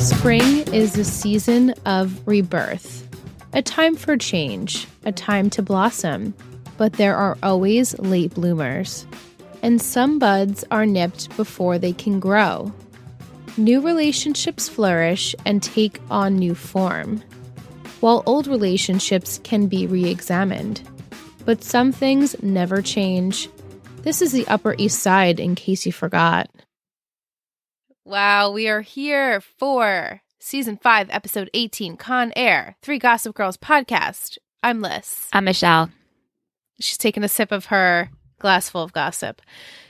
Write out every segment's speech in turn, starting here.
Spring is a season of rebirth, a time for change, a time to blossom, but there are always late bloomers, and some buds are nipped before they can grow. New relationships flourish and take on new form, while old relationships can be re-examined. But some things never change. This is the Upper East Side, in case you forgot. Wow, we are here for Season 5, Episode 18, Con-Heir, 3 Gossip Girls podcast. I'm Liz. I'm Michelle. She's taking a sip of her Glassful of Gossip.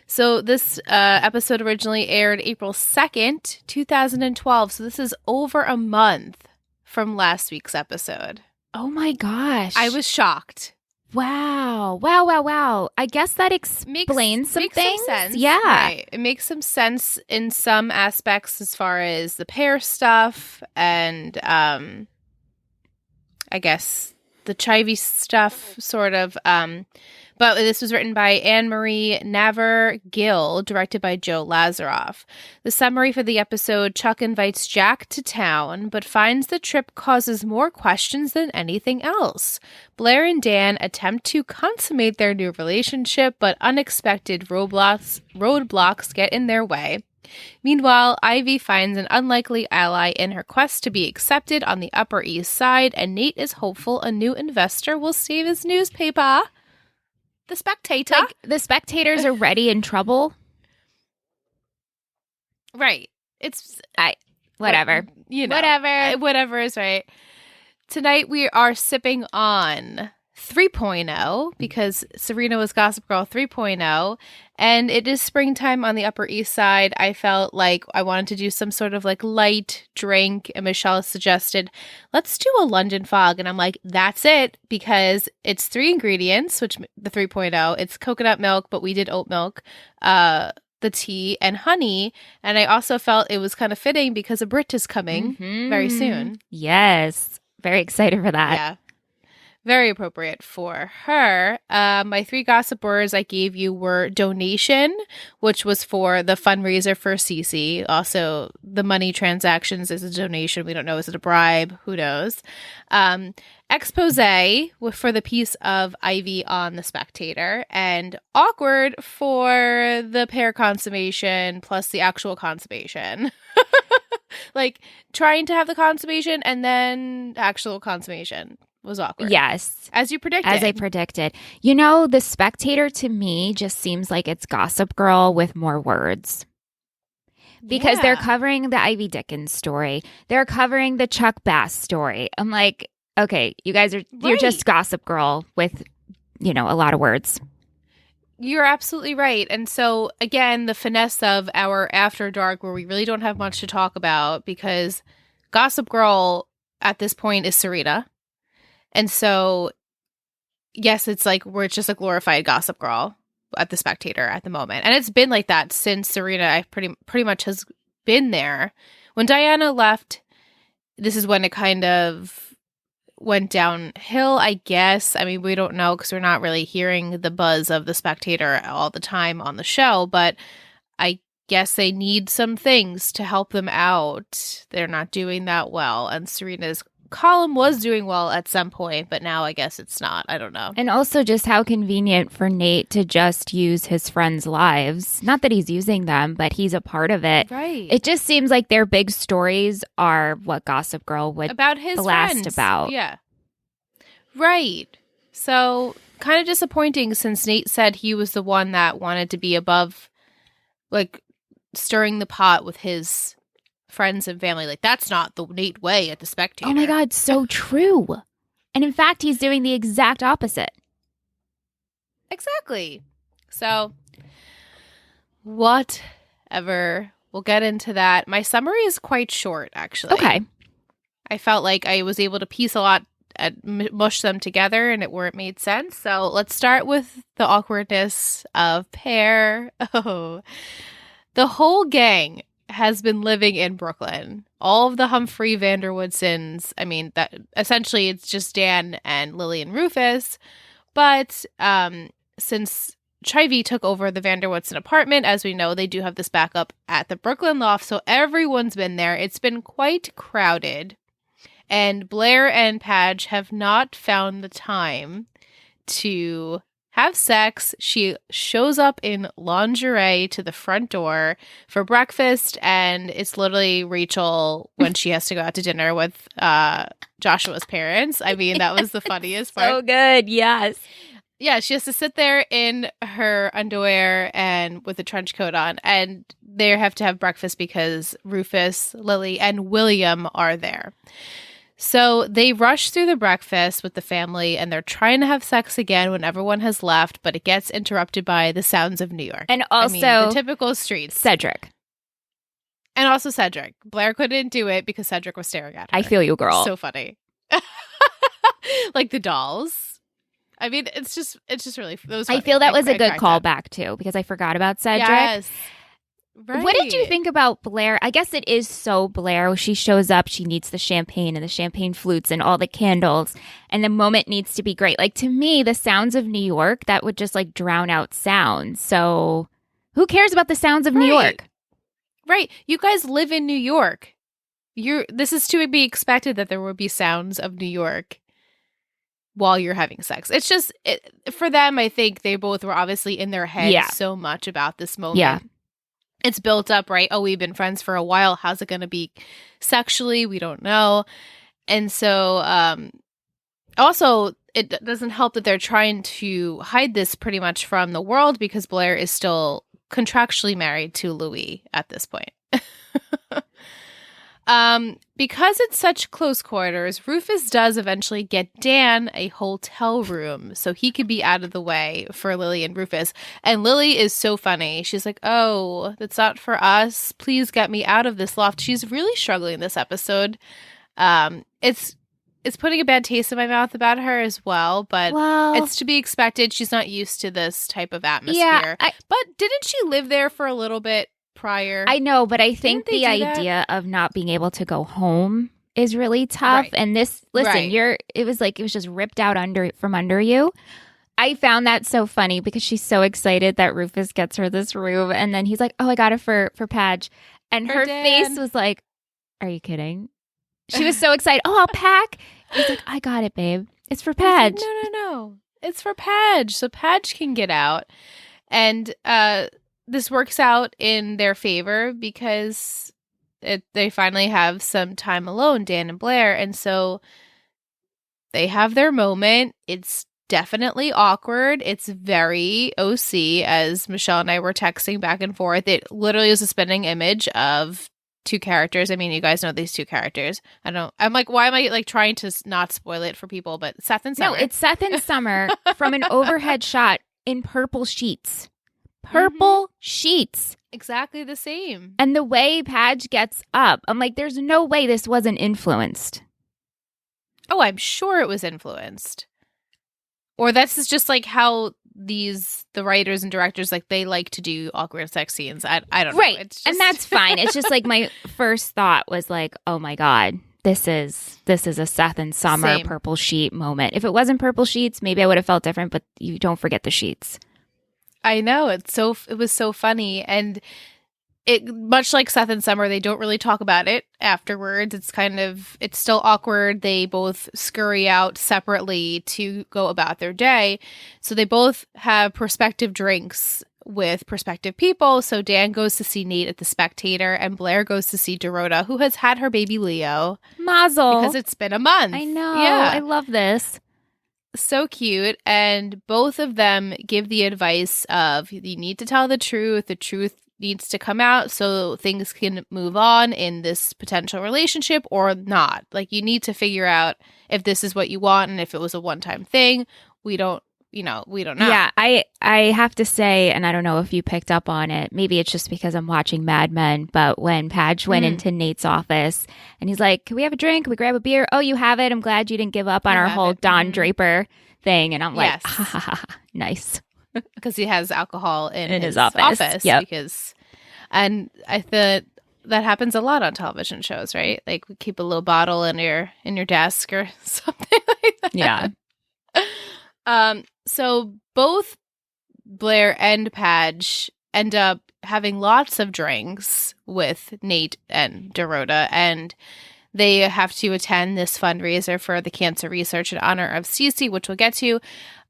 So this episode originally aired April 2nd, 2012. So this is over a month from last week's episode. Oh my gosh. I was shocked. Wow. I guess that explains some things. Some sense. Yeah. Right. It makes some sense in some aspects as far as the pair stuff and I guess the chivy stuff, sort of. But this was written by Anne-Marie Navar-Gill, directed by Joe Lazaroff. The summary for the episode: Chuck invites Jack to town, but finds the trip causes more questions than anything else. Blair and Dan attempt to consummate their new relationship, but unexpected roadblocks get in their way. Meanwhile, Ivy finds an unlikely ally in her quest to be accepted on the Upper East Side, and Nate is hopeful a new investor will save his newspaper. The Spectator. Like, the spectators are already in trouble. Right. It's... Whatever. You know. Whatever. Whatever is right. Tonight we are sipping on 3.0 because Serena was Gossip Girl 3.0, and it is springtime on the Upper East Side. I felt like I wanted to do some sort of like light drink, and Michelle suggested, let's do a London Fog. And I'm like, that's it, because it's 3 ingredients, which the 3.0, it's coconut milk, but we did oat milk, the tea, and honey. And I also felt it was kind of fitting because a Brit is coming very soon. Yes. Very excited for that. Yeah. Very appropriate for her. My 3 gossip words I gave you were donation, which was for the fundraiser for Cece. Also, the money transactions is a donation. We don't know. Is it a bribe? Who knows? Expose for the piece of Ivy on The Spectator. And awkward for the pair consummation plus the actual consummation. Like, trying to have the consummation and then actual consummation was awkward. Yes. As you predicted. As I predicted. You know, The Spectator to me just seems like it's Gossip Girl with more words. Because they're covering the Ivy Dickens story. They're covering the Chuck Bass story. I'm like, okay, you guys you're just Gossip Girl with, a lot of words. You're absolutely right. And so, again, the finesse of our After Dark, where we really don't have much to talk about, because Gossip Girl at this point is Serena. And so, yes, it's like we're just a glorified Gossip Girl at The Spectator at the moment. And it's been like that since Serena I pretty much has been there. When Diana left, this is when it kind of went downhill, I guess. I mean, we don't know because we're not really hearing the buzz of The Spectator all the time on the show, but I guess they need some things to help them out. They're not doing that well, and Serena's column was doing well at some point, but now I guess it's not. I don't know. And also just how convenient for Nate to just use his friends' lives. Not that he's using them, but he's a part of it. Right. It just seems like their big stories are what Gossip Girl would about his blast friends. about. Yeah. Right. So kind of disappointing since Nate said he was the one that wanted to be above, like, stirring the pot with his friends and family. Like, that's not the Nate way at The Spectator. Oh my God, so true. And in fact, he's doing the exact opposite. Exactly. So, whatever. We'll get into that. My summary is quite short, actually. Okay. I felt like I was able to piece a lot, mush them together, and it made sense. So let's start with the awkwardness of pair. Oh, the whole gang has been living in Brooklyn. All of the Humphrey Vanderwoodsons. I mean, that essentially it's just Dan and Lily and Rufus. But since Chivy took over the Vanderwoodson apartment. As we know, they do have this backup at the Brooklyn loft, so everyone's been there. It's been quite crowded. And Blair and Padge have not found the time to have sex. She shows up in lingerie to the front door for breakfast, and it's literally Rachel when she has to go out to dinner with Joshua's parents. I mean, that was the funniest part. So good, yes. Yeah, she has to sit there in her underwear and with a trench coat on, and they have to have breakfast because Rufus, Lily, and William are there. So they rush through the breakfast with the family, and they're trying to have sex again when everyone has left, but it gets interrupted by the sounds of New York. And also the typical streets. Cedric. And also Cedric. Blair couldn't do it because Cedric was staring at her. I feel you, girl. So funny. Like the dolls. I mean, it's just really. I feel that was a good callback too, because I forgot about Cedric. Yes. Right. What did you think about Blair? I guess it is so Blair. She shows up, she needs the champagne and the champagne flutes and all the candles, and the moment needs to be great. Like, to me, the sounds of New York, that would just like drown out sound. So who cares about the sounds of New York? Right. You guys live in New York. This is to be expected that there will be sounds of New York while you're having sex. It's just, for them, I think they both were obviously in their heads so much about this moment. Yeah. It's built up, right? Oh, we've been friends for a while. How's it going to be sexually? We don't know. And so, also, it doesn't help that they're trying to hide this pretty much from the world because Blair is still contractually married to Louis at this point. Because it's such close quarters, Rufus does eventually get Dan a hotel room so he could be out of the way for Lily and Rufus. And Lily is so funny. She's like, "Oh, that's not for us. Please get me out of this loft." She's really struggling this episode. It's putting a bad taste in my mouth about her as well, but it's to be expected. She's not used to this type of atmosphere. Yeah, but didn't she live there for a little bit prior? I know, but I think the idea of not being able to go home is really tough. Right. And this, listen, it was just ripped out from under you. I found that so funny because she's so excited that Rufus gets her this room, and then he's like, "Oh, I got it for Padge," and her face was like, "Are you kidding?" She was so excited. "Oh, I'll pack." He's like, "I got it, babe. It's for Padge." Like, no. It's for Padge, so Padge can get out, and this works out in their favor because they finally have some time alone, Dan and Blair, and so they have their moment. It's definitely awkward. It's very OC, as Michelle and I were texting back and forth. It literally is a spinning image of two characters. I mean, you guys know these two characters. I'm like, why am I like trying to not spoil it for people? But Seth and Summer. No, it's Seth and Summer from an overhead shot in purple sheets. Purple sheets. Exactly the same. And the way Padge gets up, I'm like, there's no way this wasn't influenced. Oh, I'm sure it was influenced. Or this is just like how the writers and directors, like, they like to do awkward sex scenes. I don't know. Right. It's just... And that's fine. It's just like my first thought was like, oh my God, this is a Seth and Summer purple sheet moment. If it wasn't purple sheets, maybe I would have felt different, but you don't forget the sheets. I know. It was so funny. And it, much like Seth and Summer, they don't really talk about it afterwards. It's still awkward. They both scurry out separately to go about their day. So they both have prospective drinks with prospective people. So Dan goes to see Nate at the Spectator, and Blair goes to see Dorota, who has had her baby Leo. Mazel. Because it's been a month. I know. Yeah. I love this. So cute. And both of them give the advice of, you need to tell the truth. The truth needs to come out so things can move on in this potential relationship or not. Like, you need to figure out if this is what you want, and if it was a one-time thing. We don't know. Yeah, I have to say, and I don't know if you picked up on it, maybe it's just because I'm watching Mad Men, but when Padge went into Nate's office and he's like, "Can we have a drink? Can we grab a beer? Oh, you have it. I'm glad you didn't give up on our whole Don Draper thing." And I'm like, yes. Ha, ha, ha, nice. Because he has alcohol in his office. Yep. And I thought that happens a lot on television shows, right? Like, we keep a little bottle in your desk or something like that. Yeah. So both Blair and Padge end up having lots of drinks with Nate and Dorota, and they have to attend this fundraiser for the cancer research in honor of Cece, which we'll get to.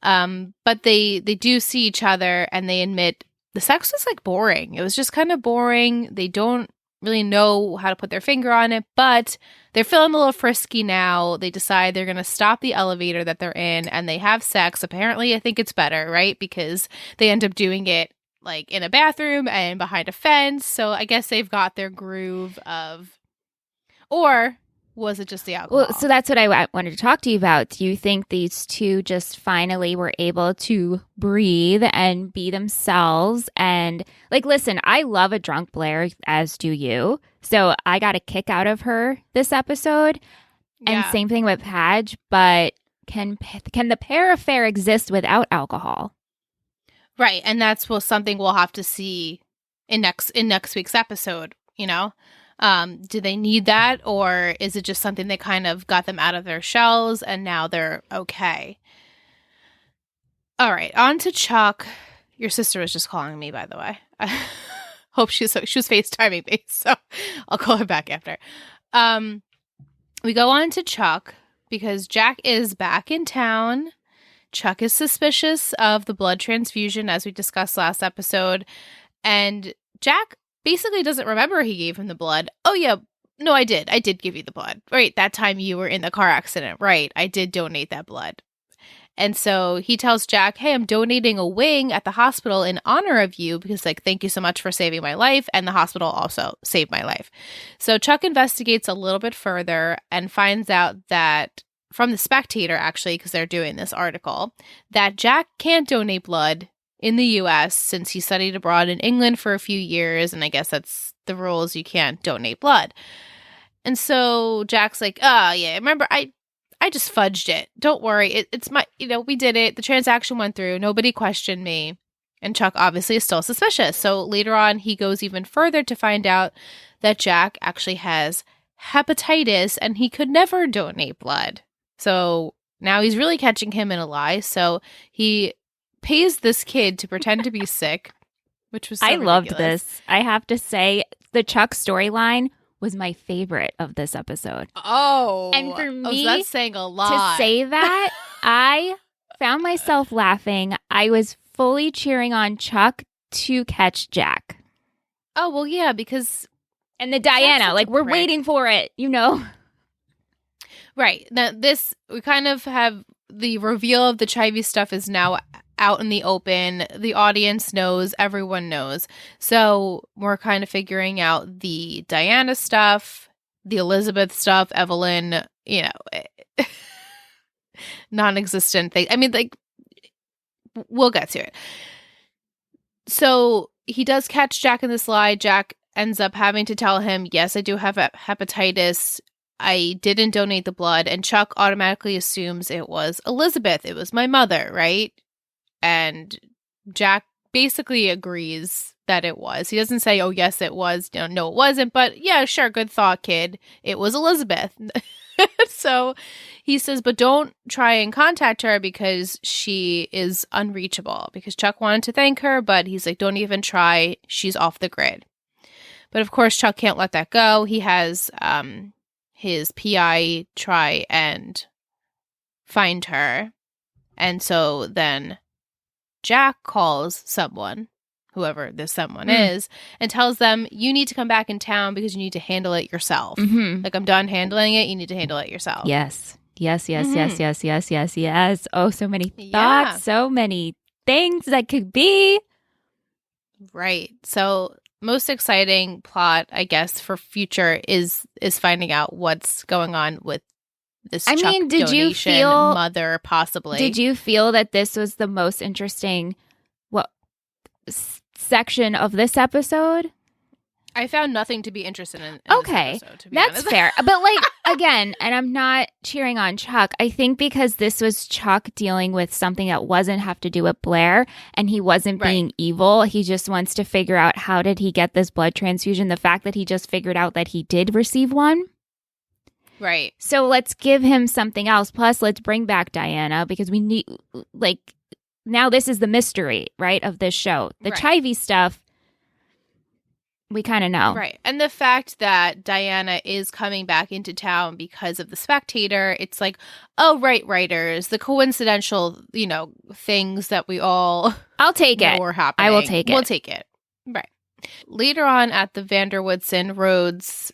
But they do see each other, and they admit the sex was like boring. It was just kind of boring. They don't really know how to put their finger on it, but they're feeling a little frisky now. They decide they're going to stop the elevator that they're in, and they have sex. Apparently, I think it's better, right? Because they end up doing it like in a bathroom and behind a fence. So I guess they've got their groove of, or was it just the alcohol? Well, so that's what I wanted to talk to you about. Do you think these two just finally were able to breathe and be themselves? And like, listen, I love a drunk Blair, as do you. So I got a kick out of her this episode. And same thing with Padge. But can the pair affair exist without alcohol? Right, and that's something we'll have to see in next week's episode. You know. Do they need that, or is it just something that kind of got them out of their shells and now they're okay? All right, on to Chuck. Your sister was just calling me, by the way. I hope she was FaceTiming me, so I'll call her back after. We go on to Chuck because Jack is back in town. Chuck is suspicious of the blood transfusion, as we discussed last episode, and Jack basically doesn't remember he gave him the blood. Oh, yeah. No, I did. I did give you the blood. Right. That time you were in the car accident. Right. I did donate that blood. And so he tells Jack, hey, I'm donating a wing at the hospital in honor of you because, like, thank you so much for saving my life. And the hospital also saved my life. So Chuck investigates a little bit further and finds out that from the Spectator, actually, because they're doing this article, that Jack can't donate blood in the U.S. since he studied abroad in England for a few years, and I guess that's the rules. You can't donate blood. And so Jack's like, oh, yeah, remember, I just fudged it. Don't worry. It's my, we did it. The transaction went through. Nobody questioned me. And Chuck obviously is still suspicious. So later on, he goes even further to find out that Jack actually has hepatitis and he could never donate blood. So now he's really catching him in a lie. So he pays this kid to pretend to be sick, which was so ridiculous. Loved this. I have to say, the Chuck storyline was my favorite of this episode. Oh, and for me, so that's saying a lot. To say that, I found myself laughing. I was fully cheering on Chuck to catch Jack. Oh, well, yeah, because and the Diana, like, we're waiting for it, Right. Now, we kind of have the reveal of the Chivy stuff is now out in the open. The audience knows, everyone knows. So we're kind of figuring out the Diana stuff, the Elizabeth stuff, Evelyn, non-existent thing. I mean, like, we'll get to it. So he does catch Jack in this lie. Jack ends up having to tell him, yes, I do have hepatitis. I didn't donate the blood. And Chuck automatically assumes it was Elizabeth. It was my mother, right? And Jack basically agrees that it was. He doesn't say, oh, yes, it was. No, it wasn't. But yeah, sure. Good thought, kid. It was Elizabeth. So he says, but don't try and contact her because she is unreachable. Because Chuck wanted to thank her, but he's like, don't even try. She's off the grid. But of course, Chuck can't let that go. He has his PI try and find her. And so then Jack calls someone, whoever this someone is, and tells them, you need to come back in town because you need to handle it yourself. Mm-hmm. Like, I'm done handling it. You need to handle it yourself. Yes. Yes. Oh, so many thoughts, so many things that could be. Right. So most exciting plot, I guess, for future is finding out what's going on with this Chuck did donation you feel, mother, possibly. Did you feel that this was the most interesting section of this episode? I found nothing to be interested in okay, this episode, to be that's honest. fair. But, like, again, and I'm not cheering on Chuck. I think because this was Chuck dealing with something that wasn't have to do with Blair, and he wasn't being evil. He just wants to figure out how did he get this blood transfusion. The fact that he just figured out that he did receive one. Right. So let's give him something else. Plus, let's bring back Diana because we need, like, now this is the mystery, right, of this show. The Chivy stuff, we kind of know. Right. And the fact that Diana is coming back into town because of the Spectator, it's like, oh, right, writers, the coincidental, things that we all I'll take it. Are happening. I will take it. We'll take it. Right. Later on at the Vanderwoodson Rhodes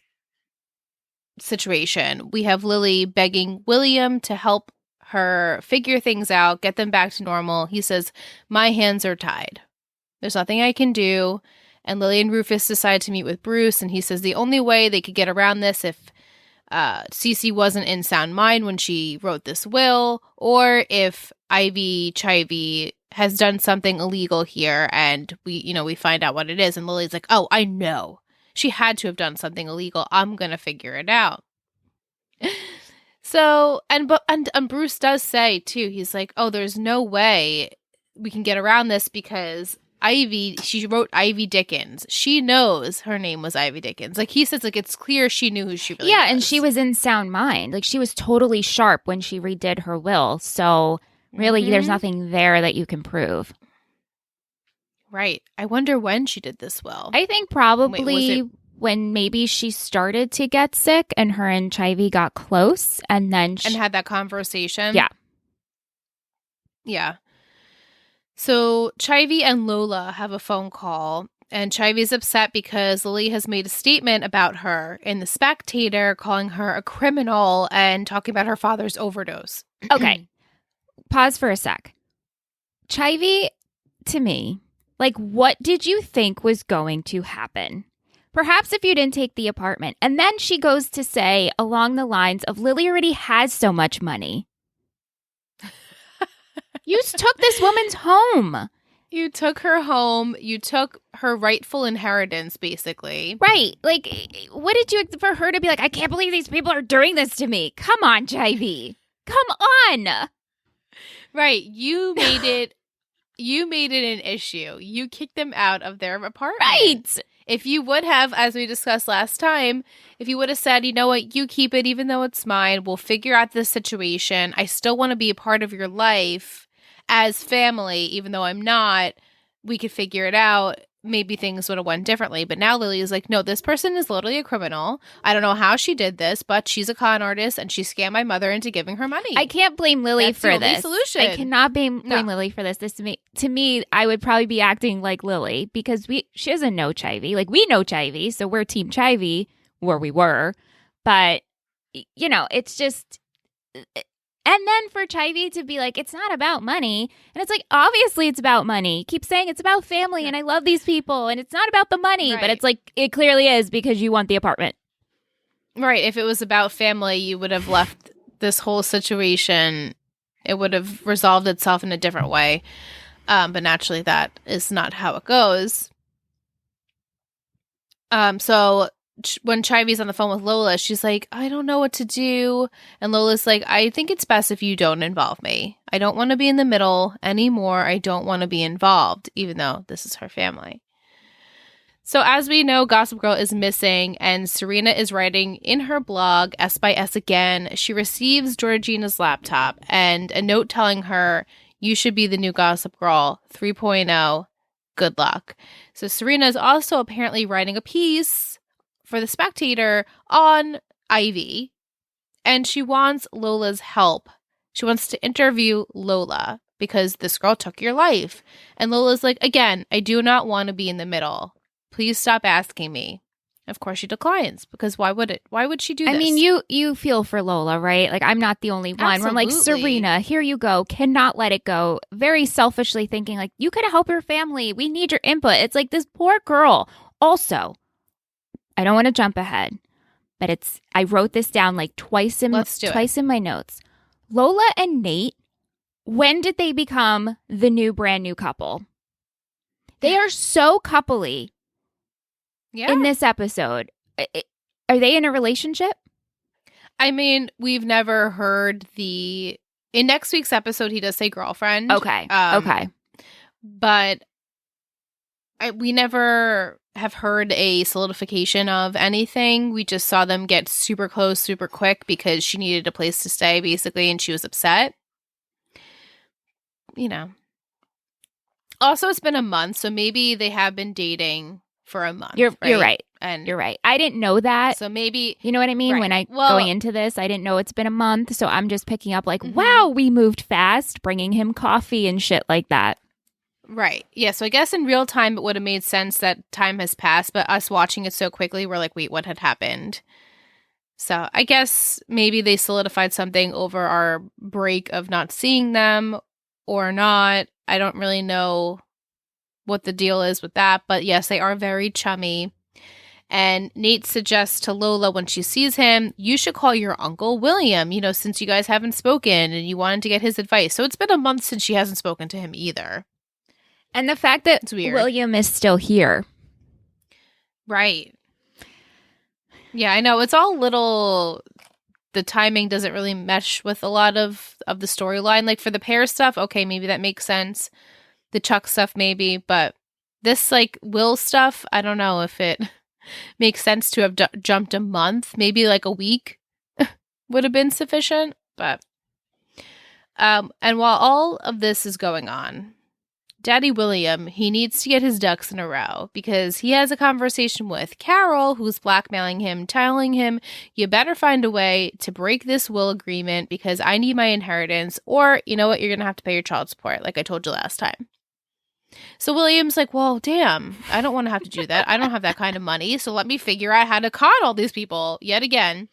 situation, we have Lily begging William to help her figure things out, get them back to normal. He says, my hands are tied. There's nothing I can do. And Lily and Rufus decide to meet with Bruce, and he says the only way they could get around this if Cece wasn't in sound mind when she wrote this will, or if Ivy Chivy has done something illegal here, and we find out what it is. And Lily's like, oh, I know. She had to have done something illegal. I'm going to figure it out. So, and Bruce does say, too, he's like, oh, there's no way we can get around this because Ivy, she wrote Ivy Dickens. She knows her name was Ivy Dickens. Like, he says, like, it's clear she knew who she really was. Yeah, and she was in sound mind. Like, she was totally sharp when she redid her will. So, really, there's nothing there that you can prove. Right. I wonder when she did this will. I think probably when maybe she started to get sick and her and Chivy got close and then and had that conversation. Yeah. Yeah. So Chivy and Lola have a phone call, and Chivy's upset because Lily has made a statement about her in The Spectator, calling her a criminal and talking about her father's overdose. Okay. Pause for a sec. Chivy, to me, like, what did you think was going to happen? Perhaps if you didn't take the apartment. And then she goes to say along the lines of Lily already has so much money. You took this woman's home. You took her home. You took her rightful inheritance, basically. Right. Like, what did you for her to be like, I can't believe these people are doing this to me. Come on, Chivy. Come on. Right. You made it an issue. You kicked them out of their apartment. Right. If you would have, as we discussed last time, if you would have said, you know what, you keep it even though it's mine. We'll figure out this situation. I still want to be a part of your life as family, even though I'm not. We could figure it out. Maybe things would have went differently. But now Lily is like, no, this person is literally a criminal. I don't know how she did this, but she's a con artist and she scammed my mother into giving her money. I can't blame Lily That's for the only this. solution. I cannot blame Lily for this. To me, I would probably be acting like Lily because she doesn't know Chivy. Like, we know Chivy, so we're Team Chivy, where we were. But, it's just... And then for Chivy to be like, it's not about money. And it's like, obviously it's about money. Keep saying it's about family and I love these people and it's not about the money. Right. But it's like, it clearly is because you want the apartment. Right. If it was about family, you would have left this whole situation. It would have resolved itself in a different way. But naturally, that is not how it goes. So when Chivy's on the phone with Lola, she's like, I don't know what to do. And Lola's like, I think it's best if you don't involve me. I don't want to be in the middle anymore. I don't want to be involved, even though this is her family. So as we know, Gossip Girl is missing, and Serena is writing in her blog, S by S again. She receives Georgina's laptop and a note telling her, you should be the new Gossip Girl 3.0. Good luck. So Serena is also apparently writing a piece for The Spectator on Ivy, and she wants Lola's help. She wants to interview Lola because this girl took your life. And Lola's like, again, I do not want to be in the middle. Please stop asking me. Of course she declines, because why would she do this? I mean, you feel for Lola, right? Like, I'm not the only one. Absolutely. Where I'm like, Serena, here you go. Cannot let it go. Very selfishly thinking, like, you could help your family. We need your input. It's like, this poor girl. Also, I don't want to jump ahead, but I wrote this down like twice in my notes. Lola and Nate, when did they become the new brand new couple? They are so coupley in this episode. Are they in a relationship? I mean, we've never heard in next week's episode, he does say girlfriend. Okay. Okay. But we never have heard a solidification of anything. We just saw them get super close, super quick because she needed a place to stay, basically, and she was upset. Also, it's been a month, so maybe they have been dating for a month. You're right. And you're right. I didn't know that. So maybe, you know what I mean? Right. When going into this, I didn't know it's been a month. So I'm just picking up like, wow, we moved fast, bringing him coffee and shit like that. Right. Yeah. So I guess in real time, it would have made sense that time has passed, but us watching it so quickly, we're like, wait, what had happened? So I guess maybe they solidified something over our break of not seeing them or not. I don't really know what the deal is with that, but yes, they are very chummy. And Nate suggests to Lola when she sees him, you should call your Uncle William, since you guys haven't spoken and you wanted to get his advice. So it's been a month since she hasn't spoken to him either. And the fact that William is still here. Right. Yeah, I know. It's all little... The timing doesn't really mesh with a lot of the storyline. Like for the Pear stuff, okay, maybe that makes sense. The Chuck stuff, maybe. But this, like, Will stuff, I don't know if it makes sense to have jumped a month. Maybe like a week would have been sufficient. But, and while all of this is going on, Daddy William, he needs to get his ducks in a row because he has a conversation with Carol, who's blackmailing him, telling him, you better find a way to break this will agreement because I need my inheritance, or you know what, you're going to have to pay your child support, like I told you last time. So William's like, well, damn, I don't want to have to do that. I don't have that kind of money, so let me figure out how to con all these people yet again.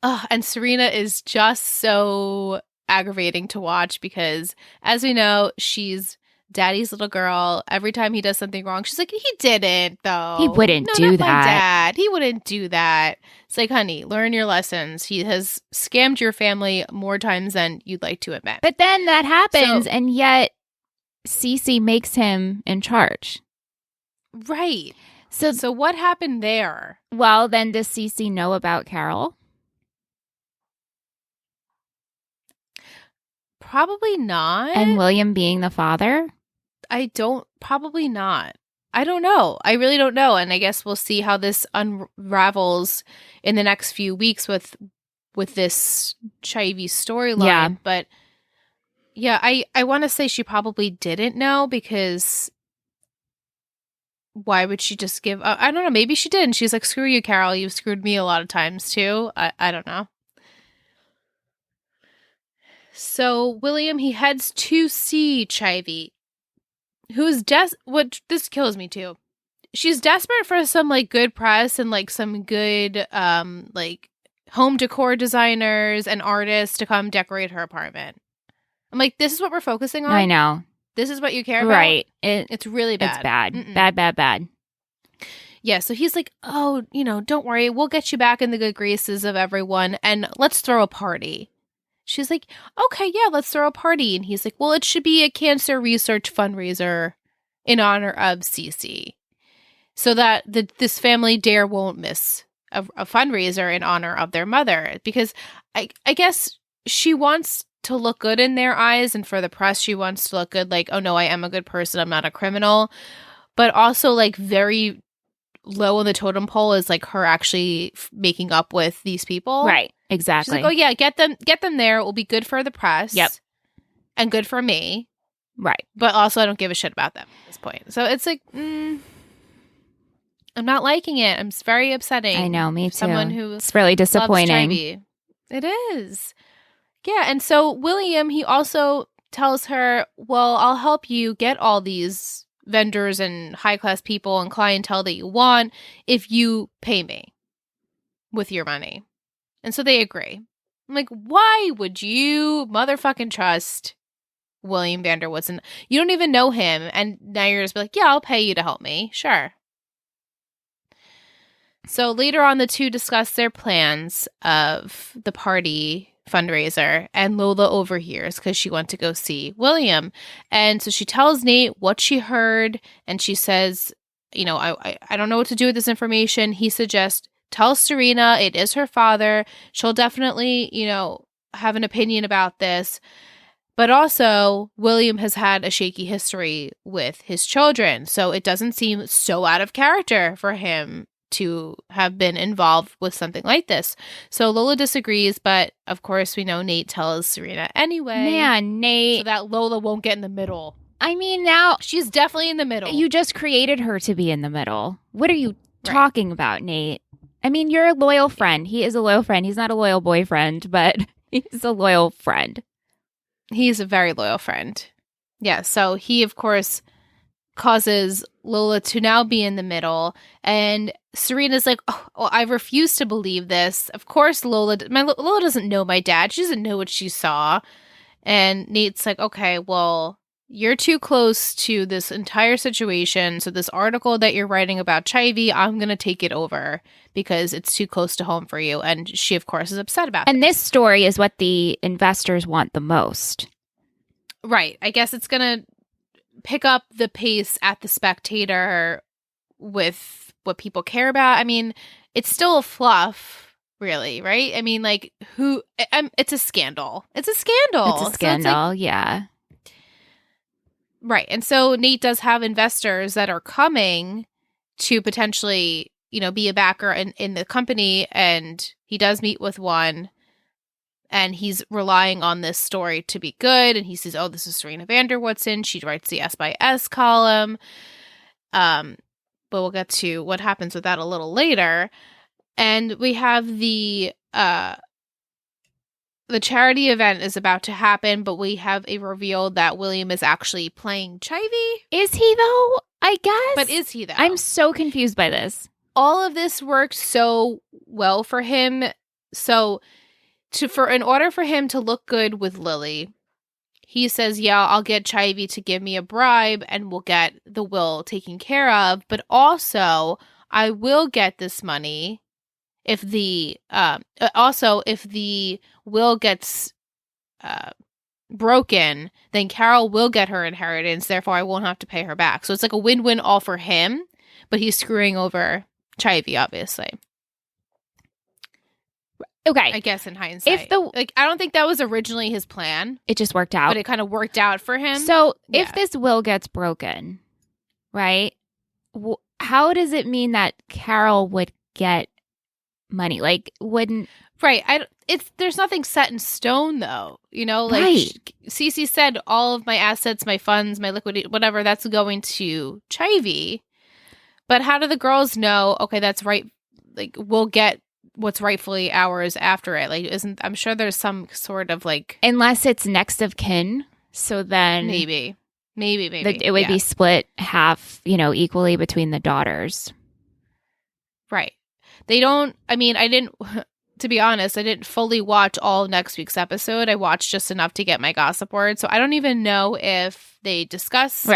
And Serena is just so aggravating to watch because, as we know, she's Daddy's little girl. Every time he does something wrong, she's like, he didn't, though. He wouldn't do not that. My dad. He wouldn't do that. It's like, honey, learn your lessons. He has scammed your family more times than you'd like to admit. But then that happens, and yet Cece makes him in charge. Right. So what happened there? Well, then does Cece know about Carol? Probably not. And William being the father? Probably not. I don't know. I really don't know. And I guess we'll see how this unravels in the next few weeks with this Chivy storyline. Yeah. But yeah, I want to say she probably didn't know because why would she just give up? I don't know. Maybe she did. And she's like, screw you, Carol. You've screwed me a lot of times too. I don't know. So William, he heads to see Chivy, who's what this kills me too. She's desperate for some like good press and like some good like home decor designers and artists to come decorate her apartment. I'm like, this is what we're focusing on? I know. This is what you care about? Right. It's really bad. It's bad. Mm-mm. Bad. Yeah, so he's like, oh, don't worry. We'll get you back in the good graces of everyone and let's throw a party. She's like, okay, yeah, let's throw a party. And he's like, well, it should be a cancer research fundraiser in honor of Cece. So that this family won't miss a fundraiser in honor of their mother. Because I guess she wants to look good in their eyes. And for the press, she wants to look good like, oh, no, I am a good person. I'm not a criminal. But also like very low on the totem pole is like her actually making up with these people. Right. Exactly. She's like, oh yeah, get them there. It will be good for the press. Yep. And good for me. Right. But also I don't give a shit about them at this point. So it's like, I'm not liking it. I'm very upsetting. I know, me too. Someone who it's really disappointing. Loves Chivy. It is. Yeah, and so William, he also tells her, well, I'll help you get all these vendors and high-class people and clientele that you want if you pay me with your money. And so they agree. I'm like, why would you motherfucking trust William Vanderwoodson? You don't even know him. And now you're just like, yeah, I'll pay you to help me. Sure. So later on, the two discuss their plans of the party fundraiser, and Lola overhears because she went to go see William. And so she tells Nate what she heard, and she says, I don't know what to do with this information. He suggests, tell Serena it is her father. She'll definitely, have an opinion about this. But also, William has had a shaky history with his children, so it doesn't seem so out of character for him to have been involved with something like this. So Lola disagrees, but of course we know Nate tells Serena anyway. Man, Nate. So that Lola won't get in the middle. I mean, now she's definitely in the middle. You just created her to be in the middle. What are you talking about, Nate? I mean, you're a loyal friend. He is a loyal friend. He's not a loyal boyfriend, but he's a loyal friend. He's a very loyal friend. Yeah, so he, of course, causes Lola to now be in the middle. And Serena's like, oh, well, I refuse to believe this. Of course, Lola doesn't know my dad. She doesn't know what she saw. And Nate's like, okay, well, you're too close to this entire situation. So this article that you're writing about Chivy, I'm going to take it over because it's too close to home for you. And she, of course, is upset about it. And this story is what the investors want the most. Right. I guess it's going to pick up the pace at the Spectator with what people care about. I mean, it's still a fluff, really, right? I mean, like, it's a scandal. It's a scandal. It's a scandal, yeah. Right. And so Nate does have investors that are coming to potentially, be a backer in the company. And he does meet with one. And he's relying on this story to be good. And he says, oh, this is Serena Vanderwoodson. She writes the S by S column. But we'll get to what happens with that a little later. And we have the charity event is about to happen, but we have a reveal that William is actually playing Chivy. Is he, though? I guess. But is he, though? I'm so confused by this. All of this worked so well for him. So in order for him to look good with Lily, he says, yeah, I'll get Chivy to give me a bribe and we'll get the will taken care of. But also, I will get this money if the will gets broken, then Carol will get her inheritance. Therefore, I won't have to pay her back. So it's like a win-win all for him, but he's screwing over Chivy, obviously. Okay. I guess in hindsight. I don't think that was originally his plan. It just worked out. But it kind of worked out for him. So if this will gets broken, right, how does it mean that Carol would get money? Like, wouldn't... Right. There's nothing set in stone, though. Right. Cece said, all of my assets, my funds, my liquidity, whatever, that's going to Chivy. But how do the girls know, okay, that's right, like, we'll get what's rightfully ours after it? Like, I'm sure there's some sort of, like... Unless it's next of kin, so then... Maybe. It would be split half, equally between the daughters. Right. They don't... I mean, I didn't... To be honest, I didn't fully watch all of next week's episode. I watched just enough to get my gossip word. So I don't even know if they discuss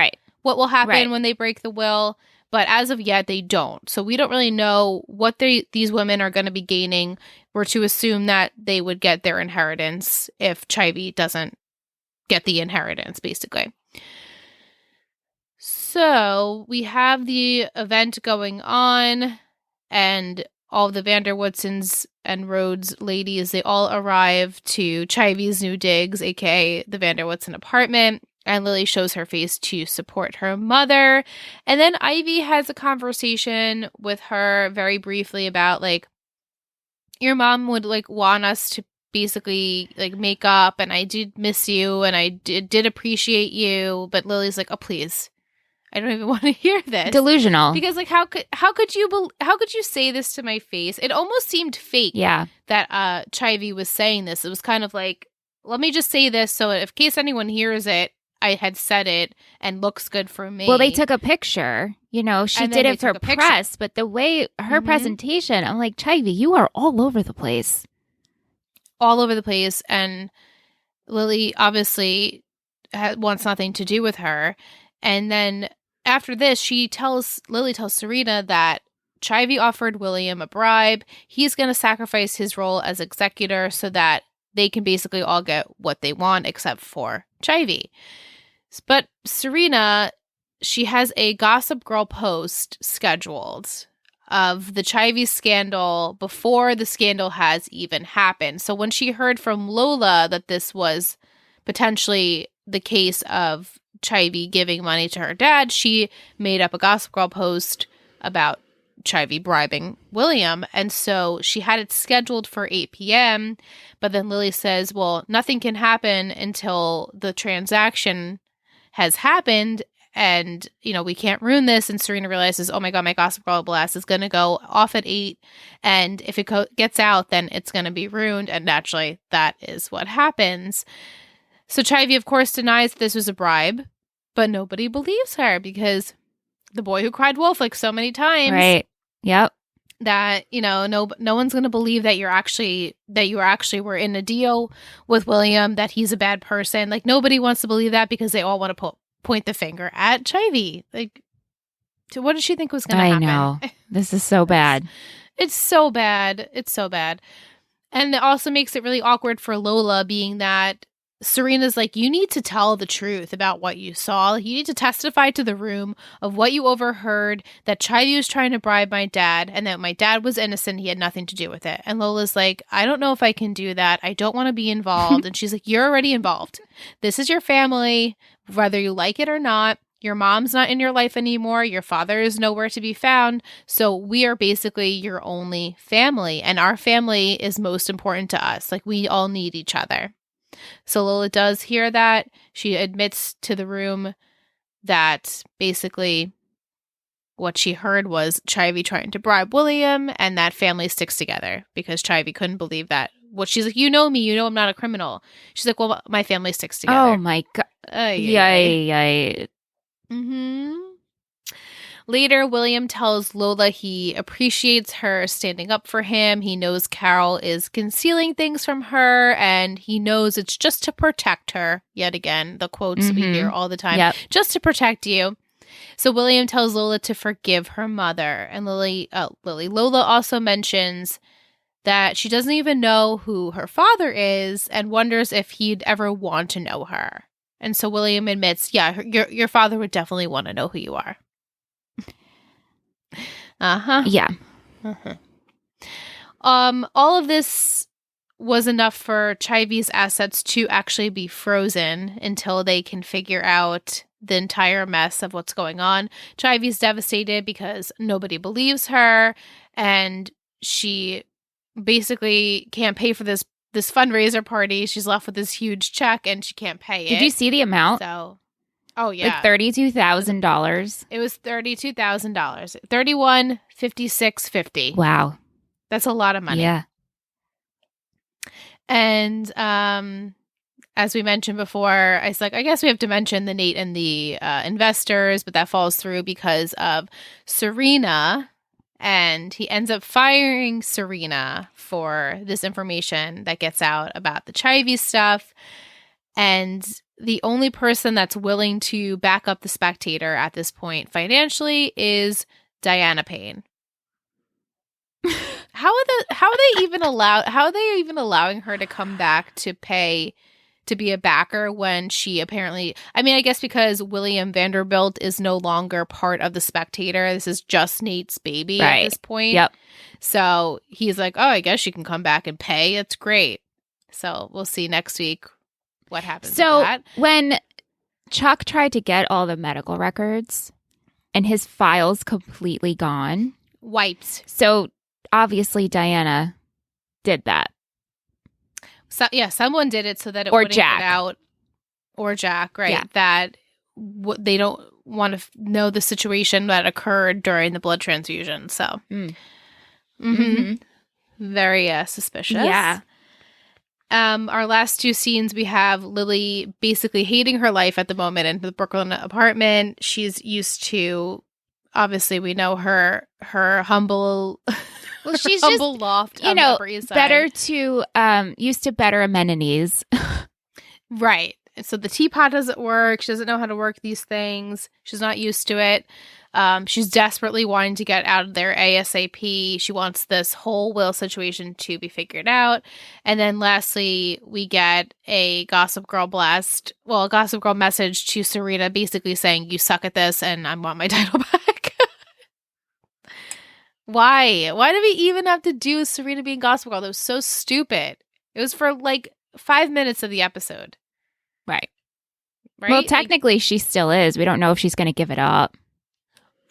what will happen when they break the will. But as of yet, they don't. So we don't really know what these women are going to be gaining. We're to assume that they would get their inheritance if Chivy doesn't get the inheritance, basically. So we have the event going on, and all of the Vanderwoodsons and Rhodes ladies, they all arrive to Chivy's new digs, aka the Vanderwoodson apartment. And Lily shows her face to support her mother. And then Ivy has a conversation with her very briefly about, like, your mom would, like, want us to basically, like, make up, and I did miss you, and I did appreciate you. But Lily's like, oh, please. I don't even want to hear this. Delusional. Because, like, how could you say this to my face? It almost seemed fake. Yeah. That Chivy was saying this. It was kind of like, let me just say this so in case anyone hears it, I had said it and looks good for me. Well, they took a picture. She did it for press, but the way her presentation, I'm like, Chivy, you are all over the place. All over the place. And Lily obviously wants nothing to do with her. And then after this, Lily tells Serena that Chivy offered William a bribe. He's going to sacrifice his role as executor so that they can basically all get what they want except for Chivy. But Serena, she has a Gossip Girl post scheduled of the Chivy scandal before the scandal has even happened. So when she heard from Lola that this was potentially the case of Chivy giving money to her dad, she made up a Gossip Girl post about Chivy bribing William. And so she had it scheduled for 8 p.m. But then Lily says, well, nothing can happen until the transaction has happened. And, we can't ruin this. And Serena realizes, oh my God, my Gossip Girl blast is going to go off at 8. And if it gets out, then it's going to be ruined. And naturally, that is what happens. So Chivy, of course, denies this was a bribe. But nobody believes her because the boy who cried wolf like so many times. Right. Yep. That, no one's going to believe that you actually were in a deal with William, that he's a bad person. Like, nobody wants to believe that because they all want to point the finger at Chivy. Like, what did she think was going to happen? I know. This is so bad. It's so bad. It's so bad. And it also makes it really awkward for Lola, being that Serena's like, you need to tell the truth about what you saw. You need to testify to the room of what you overheard, that Chivy was trying to bribe my dad, and that my dad was innocent. He had nothing to do with it. And Lola's like, I don't know if I can do that. I don't want to be involved. And she's like, you're already involved. This is your family, whether you like it or not. Your mom's not in your life anymore. Your father is nowhere to be found. So we are basically your only family. And our family is most important to us. Like, we all need each other. So Lola does hear that. She admits to the room that basically what she heard was Chivy trying to bribe William, and that family sticks together because Chivy couldn't believe that. Well, she's like, me, I'm not a criminal. She's like, well, my family sticks together. Oh my God. Yay. Mm-hmm. Later, William tells Lola he appreciates her standing up for him. He knows Carol is concealing things from her, and he knows it's just to protect her. Yet again, the quotes we hear all the time. Yep. Just to protect you. So William tells Lola to forgive her mother. And Lola also mentions that she doesn't even know who her father is and wonders if he'd ever want to know her. And so William admits, yeah, your father would definitely want to know who you are. Uh-huh. Yeah. Uh-huh. All of this was enough for Chivy's assets to actually be frozen until they can figure out the entire mess of what's going on. Chivy's devastated because nobody believes her, and she basically can't pay for this fundraiser party. She's left with this huge check, and she can't pay it. Did you see the amount? So, oh yeah, like $32,000. It was $32,000. $31,560. Wow, that's a lot of money. Yeah. And as we mentioned before, I was like, I guess we have to mention the Nate and the investors, but that falls through because of Serena. And he ends up firing Serena for this information that gets out about the Chivy stuff. And the only person that's willing to back up the Spectator at this point financially is Diana Payne. How are they even allowing her to come back to pay to be a backer when she apparently, I mean, I guess because William Vanderbilt is no longer part of the Spectator. This is just Nate's baby at this point. Yep. So he's like, oh, I guess she can come back and pay. It's great. So we'll see next week what happens with that. When Chuck tried to get all the medical records and his file's completely gone. Wiped. So obviously Diana did that. So, yeah, someone did it so that it or wouldn't Jack. get out. Or Jack, right? Yeah. That they don't want to know the situation that occurred during the blood transfusion. So, very suspicious. Yeah. Our last two scenes, we have Lily basically hating her life at the moment in the Brooklyn apartment. She's used to, obviously, we know her humble. Well, she's humble just, loft, better to used to better amenities. Right. So the teapot doesn't work. She doesn't know how to work these things. She's not used to it. She's desperately wanting to get out of there ASAP. She wants this whole will situation to be figured out. And then lastly, we get a Gossip Girl a Gossip Girl message to Serena basically saying, you suck at this and I want my title back. Why? Why did we even have to do Serena being Gossip Girl? That was so stupid. It was for like 5 minutes of the episode. Right. Right? Well, technically she still is. We don't know if she's going to give it up.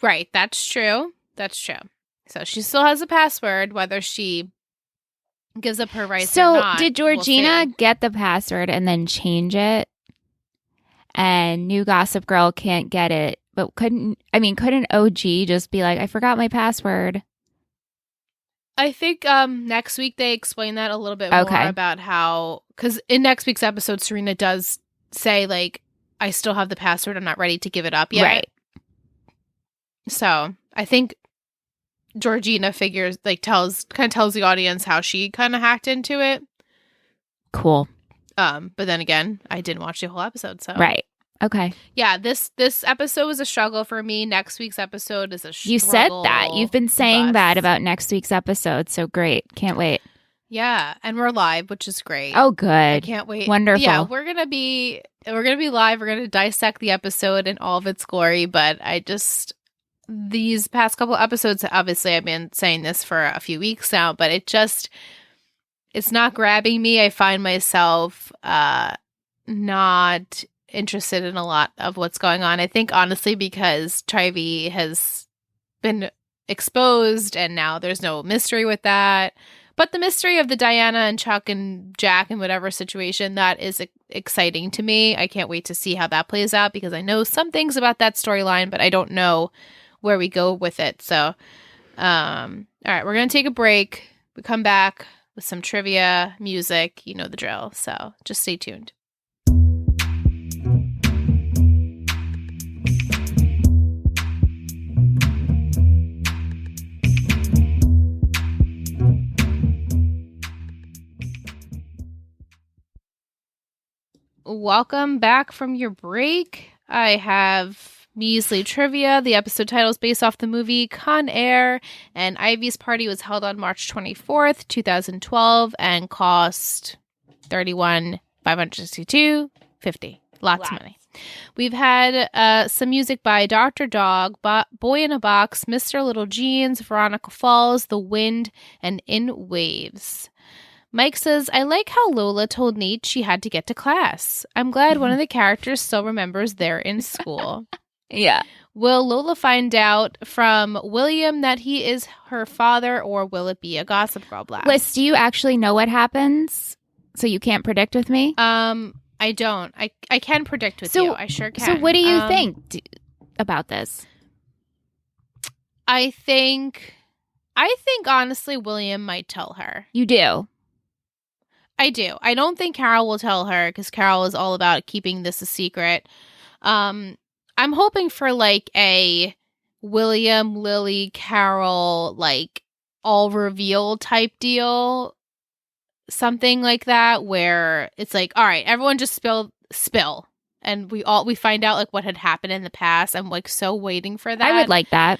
Right. That's true. That's true. So she still has a password, whether she gives up her rights or So not. did Georgina get the password and then change it? And new Gossip Girl can't get it, but couldn't OG just be like, I forgot my password? I think next week they explain that a little bit more about how, because in next week's episode, Serena does say, like, I still have the password. I'm not ready to give it up yet. Right. So I think Georgina figures, like, tells the audience how she kind of hacked into it. Cool. But then again, I didn't watch the whole episode, so right. Okay. Yeah, this episode was a struggle for me. Next week's episode is a struggle. You said that. You've been saying that about next week's episode, so great. Can't wait. Yeah, and we're live, which is great. Oh, good. I can't wait. Wonderful. Yeah, we're gonna be live. We're gonna dissect the episode in all of its glory. But these past couple episodes, obviously, I've been saying this for a few weeks now, but it's not grabbing me. I find myself not interested in a lot of what's going on. I think honestly because Trivy has been exposed and now there's no mystery with that. But the mystery of the Diana and Chuck and Jack and whatever situation, that is exciting to me. I can't wait to see how that plays out because I know some things about that storyline, but I don't know where we go with it. So, all right, we're going to take a break. We come back with some trivia, music, you know the drill. So just stay tuned. Welcome back from your break. I have measly trivia. The episode title is based off the movie Con-Heir, and Ivy's party was held on March 24th, 2012, and cost $31,562.50. Lots of money. We've had some music by Dr. Dog, Boy in a Box, Mr. Little Jeans, Veronica Falls, The Wind, and In Waves. Mike says, I like how Lola told Nate she had to get to class. I'm glad one of the characters still remembers they're in school. Yeah. Will Lola find out from William that he is her father, or will it be a Gossip Girl blast? Liz, do you actually know what happens? So you can't predict with me? I don't. I can predict with you. I sure can. So what do you think about this? I think honestly William might tell her. You do? I do. I don't think Carol will tell her because Carol is all about keeping this a secret. I'm hoping for like a William, Lily, Carol, like all reveal type deal. Something like that where it's like, all right, everyone just spill. And we find out like what had happened in the past. I'm like so waiting for that. I would like that.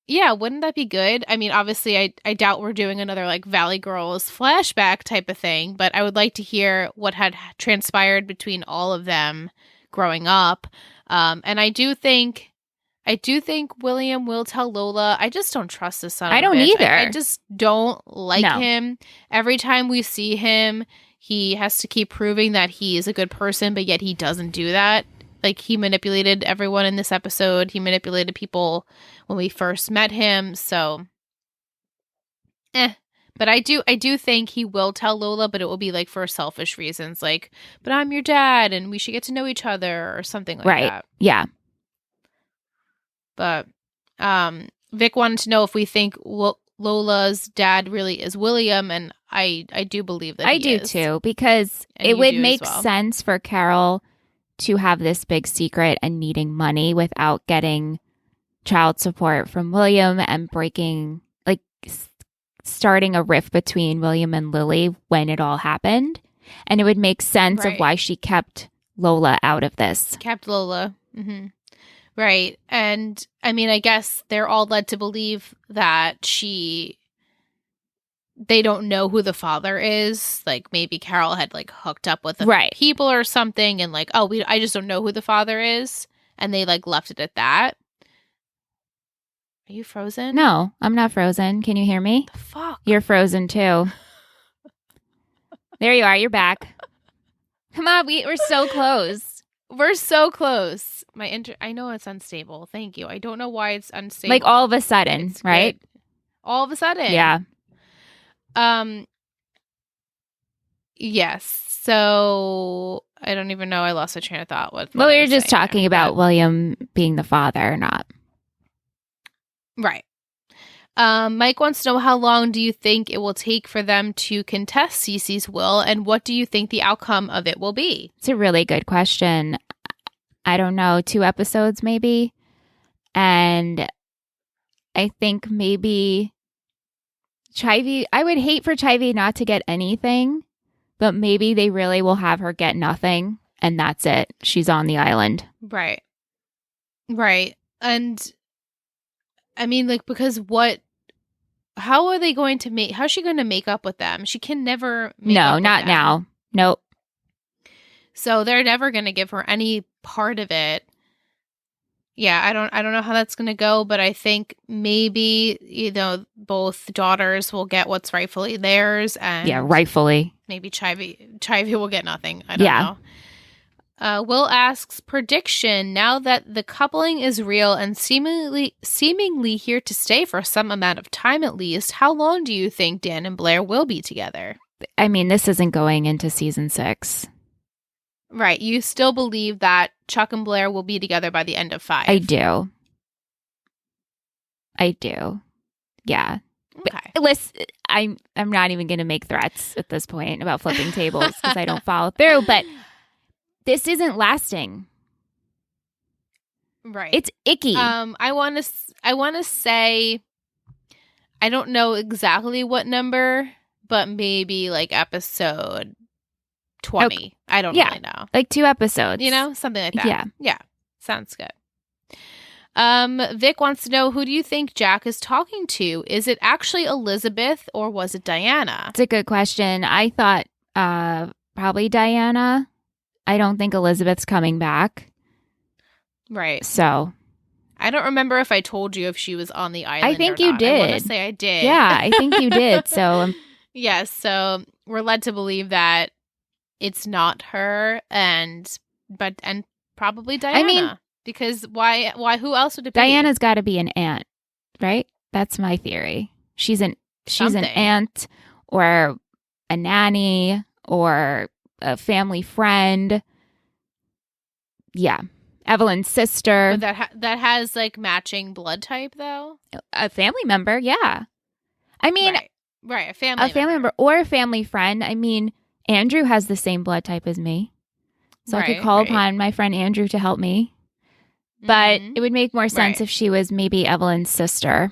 Yeah, wouldn't that be good? I mean, obviously, I doubt we're doing another, like, Valley Girls flashback type of thing, but I would like to hear what had transpired between all of them growing up. And I do think William will tell Lola. I just don't trust this son of a bitch. I don't either. I just don't like him. Every time we see him, he has to keep proving that he is a good person, but yet he doesn't do that. Like, he manipulated everyone in this episode. He manipulated people when we first met him. So, But I do think he will tell Lola, but it will be, like, for selfish reasons. Like, but I'm your dad, and we should get to know each other, or something like that. Right. Yeah. But Vic wanted to know if we think Lola's dad really is William, and I do believe that I do is. too, because And it would do make as well. sense for Carol to have this big secret and needing money without getting child support from William and starting a rift between William and Lily when it all happened. And it would make sense of why she kept Lola out of this. Kept Lola. Mm-hmm. Right. And I mean, I guess they're all led to believe that they don't know who the father is. Like, maybe Carol had like hooked up with people or something, and like, I just don't know who the father is, and they like left it at that. Are you frozen? No, I'm not frozen. Can you hear me? The fuck? You're frozen too. There you are. You're back. Come on, we're so close. We're so close. I know it's unstable. Thank you. I don't know why it's unstable. Like all of a sudden, it's right? good. all of a sudden. Yeah. Yes. So I don't even know. I lost a train of thought. What Well, I we were was just saying talking there, about but- William being the father or not. Right. Mike wants to know, how long do you think it will take for them to contest Cece's will, and what do you think the outcome of it will be? It's a really good question. I don't know, 2 episodes maybe. And I think maybe Chivy, I would hate for Chivy not to get anything, but maybe they really will have her get nothing and that's it. She's on the island. Right. Right. And I mean, like, because how are they going to how's she going to make up with them? She can never make up No, with not them. now. Nope. So they're never going to give her any part of it. Yeah, I don't know how that's going to go, but I think maybe, both daughters will get what's rightfully theirs, and Yeah, rightfully. maybe Chivy will get nothing. I don't know. Will asks, prediction, now that the coupling is real and seemingly here to stay for some amount of time at least, how long do you think Dan and Blair will be together? I mean, this isn't going into season 6. Right. You still believe that Chuck and Blair will be together by the end of 5? I do. Yeah. Okay. Listen, I'm not even going to make threats at this point about flipping tables because I don't follow through, but this isn't lasting. Right. It's icky. I want to say, I don't know exactly what number, but maybe like episode 20. Okay. I don't Yeah. really know. Like 2 episodes. Something like that. Yeah. Yeah. Sounds good. Vic wants to know, who do you think Jack is talking to? Is it actually Elizabeth or was it Diana? It's a good question. I thought probably Diana. I don't think Elizabeth's coming back. Right. So I don't remember if I told you if she was on the island. I think or you not. I want did. to say I did. yeah, I think you did. So Yes. So we're led to believe that it's not her, and probably Diana. I mean, because why? Who else would it be? Diana's got to be an aunt, right? That's my theory. She's an Something. aunt or a nanny or a family friend. Yeah. Evelyn's sister. But that has like matching blood type though. A family member, yeah. I mean, right, a family member or a family friend. I mean, Andrew has the same blood type as me. So I could call upon my friend Andrew to help me. But it would make more sense if she was maybe Evelyn's sister.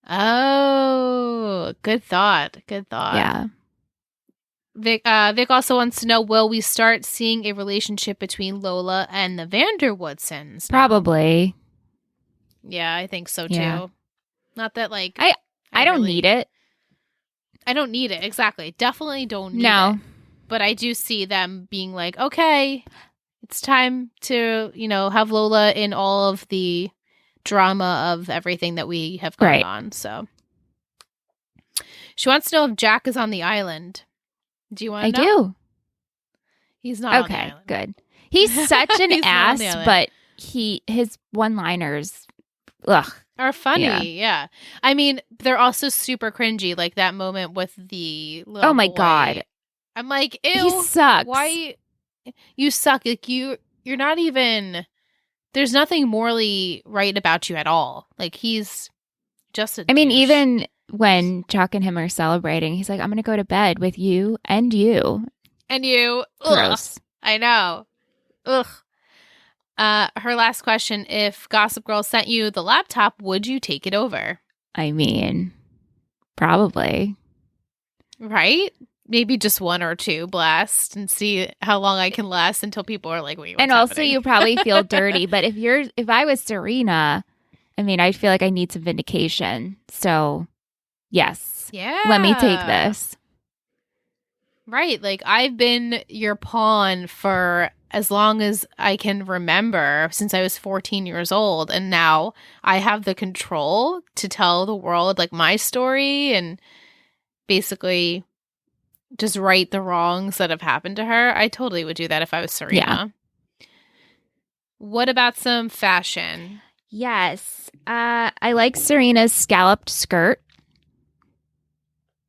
Oh, good thought. Good thought. Yeah. Vic also wants to know, will we start seeing a relationship between Lola and the Vanderwoodsons now? Probably. Yeah, I think so too. Yeah. Not that like I don't need it. I don't need it. Exactly. Definitely don't need it. But I do see them being like, okay, it's time to, have Lola in all of the drama of everything that we have going on. So she wants to know if Jack is on the island. Do you want to know? I do. He's not on the Okay, island. good. He's such an He's not on the ass, island. but his one-liners, ugh. Are funny, yeah. I mean, they're also super cringy, like that moment with the little Oh my boy. God. I'm like, ew. He sucks. Why? You suck. Like, you're not even, there's nothing morally right about you at all. Like, he's just a I mean, douche. even when Chuck and him are celebrating, he's like, I'm going to go to bed with you and you. And you. Gross. Ugh, I know. Ugh. Her last question, if Gossip Girl sent you the laptop, would you take it over? I mean, probably. Right? Maybe just 1 or 2 blast and see how long I can last until people are like, wait, what's And also happening? you probably feel dirty. But if I was Serena, I mean, I feel like I need some vindication. So, yes. Yeah. Let me take this. Right. Like, I've been your pawn for as long as I can remember, since I was 14 years old. And now I have the control to tell the world, like, my story and basically just right the wrongs that have happened to her. I totally would do that if I was Serena. Yeah. What about some fashion? Yes. I like Serena's scalloped skirt.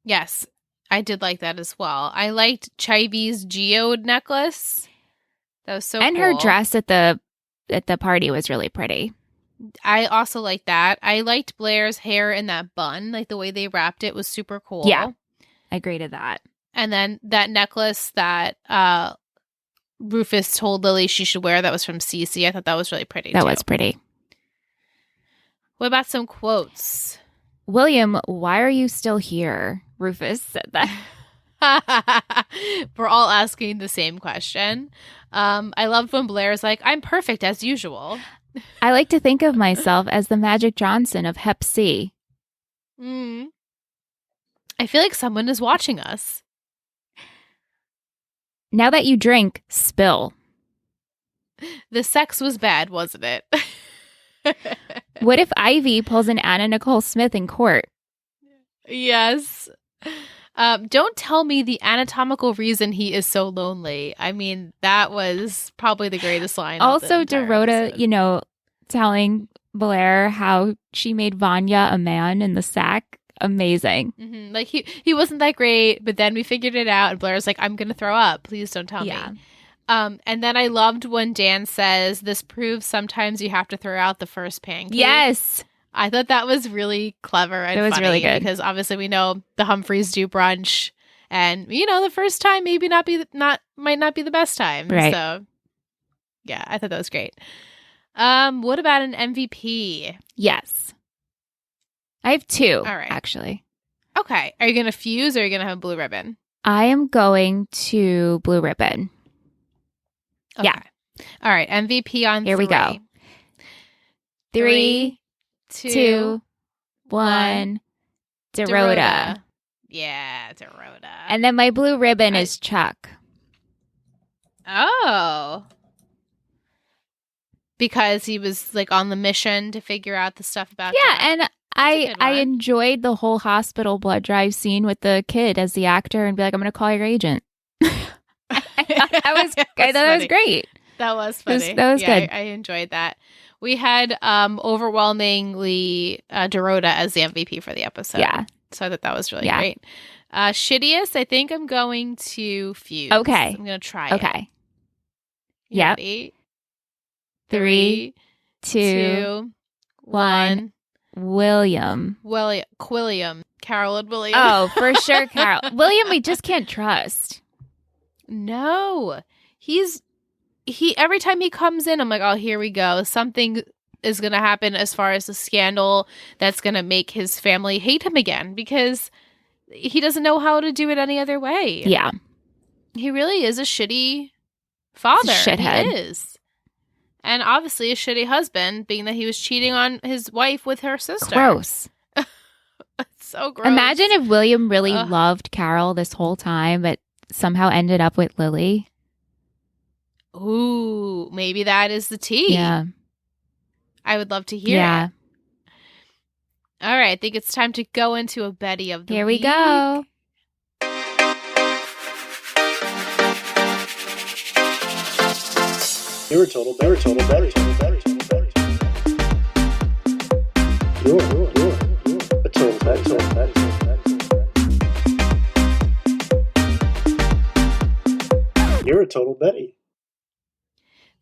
Yes, I did like that as well. I liked Chivy's geode necklace. That was so and cool. her dress at the party was really pretty. I also liked that. I liked Blair's hair in that bun. Like the way they wrapped it was super cool. Yeah, I agree to that. And then that necklace that Rufus told Lily she should wear, that was from Cece. I thought that was really pretty, That too. was pretty. What about some quotes? William, why are you still here? Rufus said that. We're all asking the same question. I loved when Blair's like, I'm perfect as usual. I like to think of myself as the Magic Johnson of Hep C. I feel like someone is watching us. Now that you drink, spill. The sex was bad, wasn't it? What if Ivy pulls an Anna Nicole Smith in court? Yes. Don't tell me the anatomical reason he is so lonely. I mean, that was probably the greatest line. Also, Dorota, telling Blair how she made Vanya a man in the sack. Amazing. Mm-hmm. Like he wasn't that great, but then we figured it out, and Blair's like, "I'm gonna throw up. Please don't tell me." And then I loved when Dan says, "This proves sometimes you have to throw out the first pancake." Yes. I thought that was really clever and it was funny really good because obviously we know the Humphreys do brunch, and the first time maybe might not be the best time. Right. So yeah, I thought that was great. What about an MVP? Yes. I have two. All right. Actually. Okay. Are you gonna fuse or are you gonna have a blue ribbon? I am going to blue ribbon. Okay. Yeah. All right. MVP on Here we go. 3, 2, 1. Dorota. Yeah, Dorota. And then my blue ribbon is Chuck. Oh. Because he was like on the mission to figure out the stuff about Yeah, Chuck. and I enjoyed the whole hospital blood drive scene with the kid as the actor and be like, I'm going to call your agent. I thought that was great. That was funny. That was good. I enjoyed that. We had overwhelmingly Dorota as the MVP for the episode. Yeah. So I thought that was really great. Shittiest, I think I'm going to fuse. Okay. I'm going to try it. Okay. You Yep. ready? 3, 2, 1. William. Quilliam. Carol and William. Oh, for sure, Carol. William, we just can't trust. No. Every time he comes in, I'm like, oh, here we go. Something is going to happen as far as the scandal that's going to make his family hate him again because he doesn't know how to do it any other way. Yeah. He really is a shitty father. Shithead. He is. And obviously a shitty husband, being that he was cheating on his wife with her sister. Gross. It's so gross. Imagine if William really loved Carol this whole time, but somehow ended up with Lily. Ooh, maybe that is the tea. Yeah. I would love to hear Yeah. it. All right, I think it's time to go into a Betty of the Here week. we go. You're a total Betty. You're a total Betty. You're a total Betty.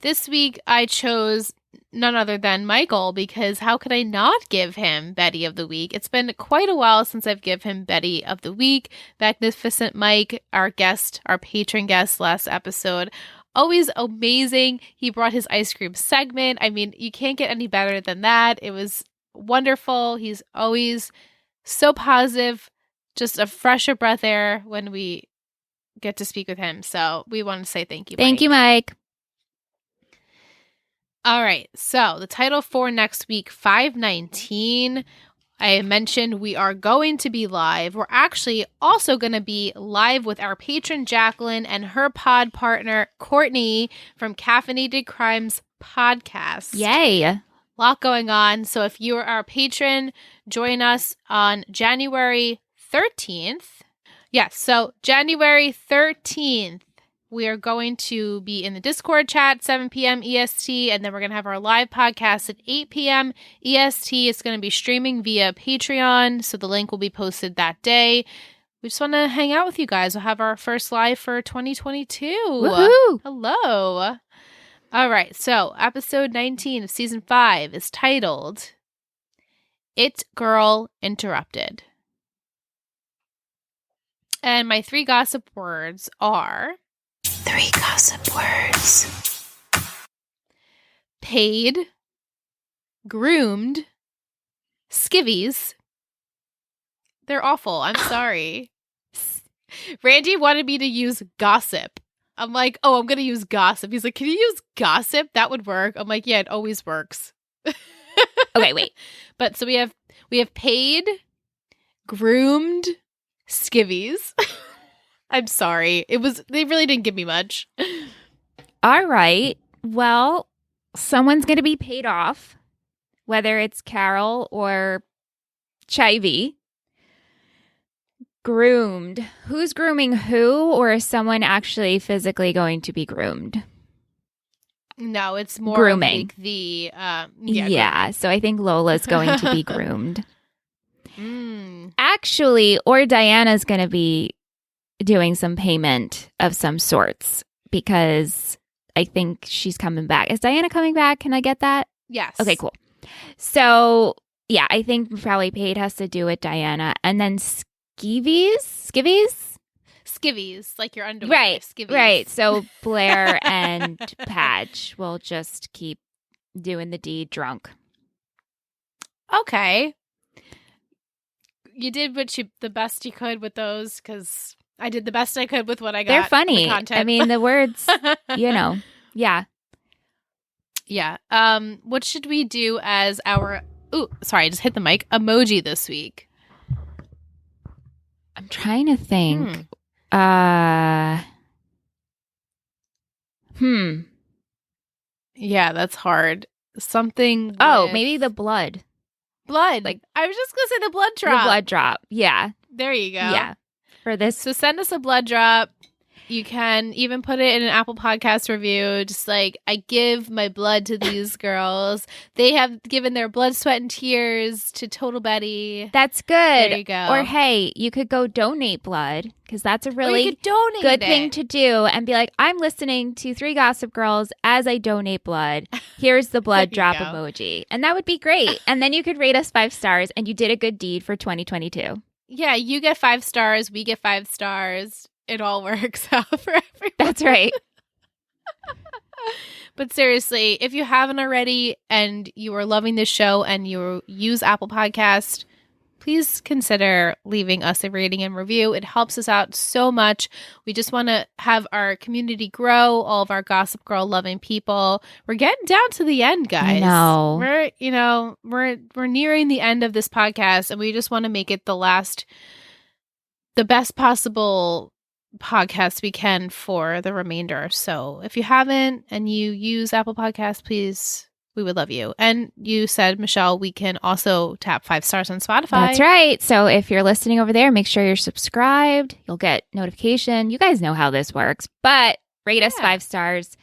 This week, I chose none other than Michael because how could I not give him Betty of the Week? It's been quite a while since I've given him Betty of the Week. Magnificent Mike, our patron guest last episode, always amazing. He brought his ice cream segment. I mean, you can't get any better than that. It was wonderful. He's always so positive, just a fresher breath air when we get to speak with him. So we want to say thank you, Mike. Thank you, Mike. All right. So the title for next week, 519. I mentioned we are going to be live. We're actually also going to be live with our patron Jacqueline and her pod partner Courtney from Caffeinated Crimes podcast. Yay. A lot going on. So if you are our patron, join us on January 13th. Yes. So January 13th We are going to be in the Discord chat 7 p.m. EST, and then we're going to have our live podcast at 8 p.m. EST. It's going to be streaming via Patreon, so the link will be posted that day. We just want to hang out with you guys. We'll have our first live for 2022. Woohoo! Hello. All right, so episode 19 of season 5 is titled It Girl Interrupted. And my 3 gossip words are 3 gossip words. Paid, groomed, skivvies. They're awful. I'm sorry. Randy wanted me to use gossip. I'm like, oh, I'm going to use gossip. He's like, can you use gossip? That would work. I'm like, yeah, it always works. Okay, wait. But so we have paid, groomed, skivvies. I'm sorry. They really didn't give me much. All right. Well, someone's going to be paid off, whether it's Carol or Chivy. Groomed. Who's grooming who, or is someone actually physically going to be groomed? No, it's more grooming. Like the yeah. So I think Lola's going to be groomed. Actually, or Diana's going to be doing some payment of some sorts because I think she's coming back. Is Diana coming back? Can I get that? Yes. Okay, cool. So yeah, I think probably paid has to do with Diana, and then skivvies, like your underwear. Right, skivvies. Right. So Blair and Patch will just keep doing the deed drunk. Okay. You did the best you could with those, because I did the best I could with what I got. They're funny. The content. I mean, the words, yeah. Yeah. What should we do as our, I just hit the mic, emoji this week? I'm trying to think. Yeah, that's hard. Something. Maybe the blood. Blood. Like, I was just gonna say the blood drop. The blood drop. Yeah. There you go. Yeah. For this. So send us a blood drop. You can even put it in an Apple Podcast review. Just like, I give my blood to these girls. They have given their blood, sweat, and tears to Total Betty. That's good. There you go. Or hey, you could go donate blood, because that's a really good thing to do, and be like, I'm listening to 3 Gossip Girls as I donate blood. Here's the blood drop emoji. And that would be great. And then you could rate us 5 stars, and you did a good deed for 2022. Yeah, you get 5 stars. We get 5 stars. It all works out for everyone. That's right. But seriously, if you haven't already and you are loving this show and you use Apple Podcast, please consider leaving us a rating and review. It helps us out so much. We just want to have our community grow, all of our Gossip Girl loving people. We're getting down to the end, guys. No. We're nearing the end of this podcast, and we just want to make it the best possible podcast we can for the remainder. So if you haven't and you use Apple Podcasts, please, we would love you. And you said, Michelle, we can also tap 5 stars on Spotify. That's right. So if you're listening over there, make sure you're subscribed. You'll get notification. You guys know how this works, but rate us 5 stars.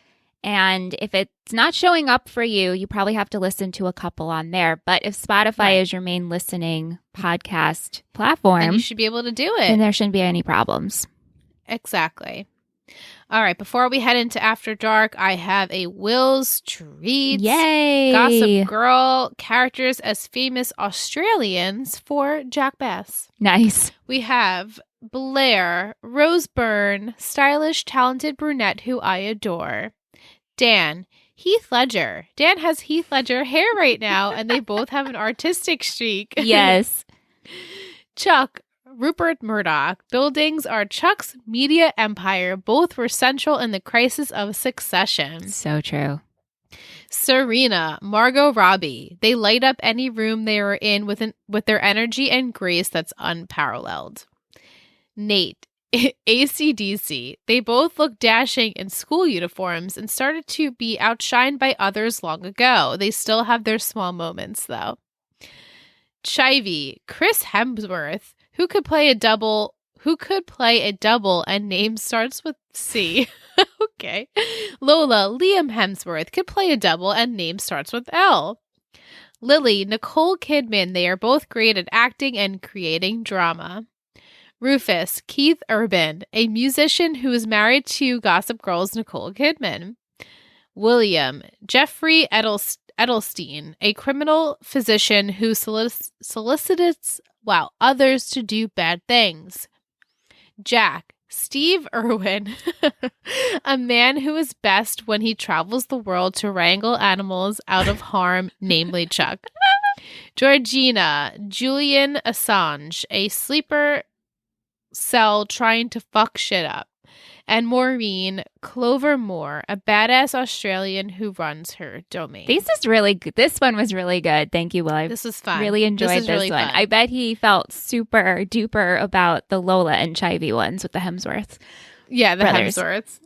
And if it's not showing up for you, you probably have to listen to a couple on there. But if Spotify is your main listening podcast platform, then you should be able to do it. Then there shouldn't be any problems. Exactly. All right. Before we head into After Dark, I have a Will's Treats. Yay! Gossip Girl characters as famous Australians for Jack Bass. Nice. We have Blair, Rose Byrne, stylish, talented brunette who I adore. Dan, Heath Ledger. Dan has Heath Ledger hair right now, and they both have an artistic streak. Yes. Chuck, Rupert Murdoch. Buildings are Chuck's media empire. Both were central in the crisis of succession. So true. Serena, Margot Robbie. They light up any room they are in with their energy and grace that's unparalleled. Nate, AC/DC. They both look dashing in school uniforms and started to be outshined by others long ago. They still have their small moments, though. Chivy, Chris Hemsworth. Who could play a double who could play a double and name starts with C? Okay. Lola, Liam Hemsworth could play a double and name starts with L. Lily, Nicole Kidman, they are both great at acting and creating drama. Rufus, Keith Urban, a musician who is married to Gossip Girl's Nicole Kidman. William, Jeffrey Edelstein, a criminal physician who solicits others to do bad things. Jack, Steve Irwin, a man who is best when he travels the world to wrangle animals out of harm, namely Chuck. Georgina, Julian Assange, a sleeper cell trying to fuck shit up. And Maureen Clover Moore, a badass Australian who runs her domain. This one was really good. Thank you, Will. This was fun. Really enjoyed this really one. Fun. I bet he felt super duper about the Lola and Chivy ones with the Hemsworths. Yeah, the brothers. Hemsworths.